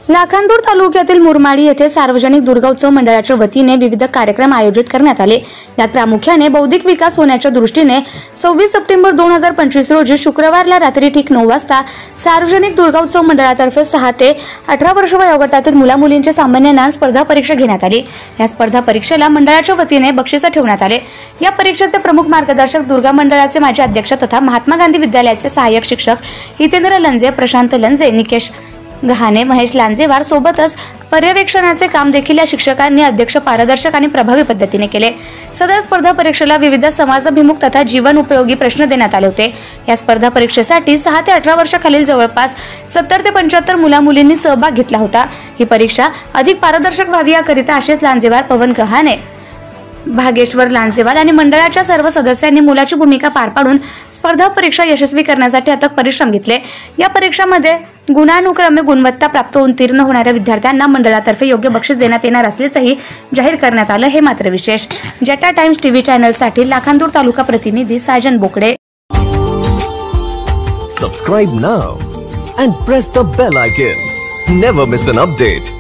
लाखांदूर तालुक्यातील मुरमाडी येथे सार्वजनिक दुर्गा उत्सव मंडळाच्या वतीने विविध कार्यक्रम आयोजित करण्यात आले। यात प्रामुख्याने बौद्धिक विकास होण्याच्या दृष्टीने 26 सप्टेंबर 2025 रोजी शुक्रवारला रात्री ठीक 9 वाजता सार्वजनिक दुर्गा उत्सव मंडळातर्फे 6 ते 18 वर्ष वयोगटातील मुला-मुलींची सामान्य ज्ञान स्पर्धा परीक्षा घेण्यात आली। या स्पर्धा परीक्षेला मंडळाच्या वतीने बक्षीस ठेवण्यात आले। या परीक्षेचे प्रमुख मार्गदर्शक दुर्गा मंडळाचे माजी अध्यक्ष तथा महात्मा गांधी विद्यालयाचे सहाय्यक शिक्षक हितेंद्र लंजे, प्रशांत लंजे, निकेश गहाणे, महेश लांजेवार सोबतच पर्यवेक्षणाचे काम देखील या शिक्षकांनी अध्यक्ष, पारदर्शक आणि प्रभावी पद्धतीने केले। सदर स्पर्धा परीक्षेला विविध समाजाभिमुख तथा जीवन उपयोगी प्रश्न देण्यात आले होते। या स्पर्धा परीक्षेसाठी 6 ते 18 वर्षाखालील जवळपास 70 ते 75 मुला-मुलींनी सहभाग घेतला होता। ही परीक्षा अधिक पारदर्शक व्हावी याकरिता आशिष लांजेवार, पवन गहाणे, भागेश्वर लांजेवार आणि मंडळाच्या सर्व सदस्यांनी मुलाची भूमिका पार पाडून स्पर्धा परीक्षा यशस्वी करण्यासाठी अथक परिश्रम घेतले। या परीक्षांमध्ये गुणानुक्रमे गुणवत्ता प्राप्त उत्तीर्ण होणाऱ्या विद्यार्थ्यांना मंडळातर्फे योग्य बक्षीस देण्यात येणार असल्याचंही जाहीर करण्यात आलं। हे मात्र विशेष। जटा टाइम्स टीव्ही चॅनलसाठी लाखांदूर तालुका प्रतिनिधी साजन बोकडे। Subscribe now and press the bell icon. Never miss an update.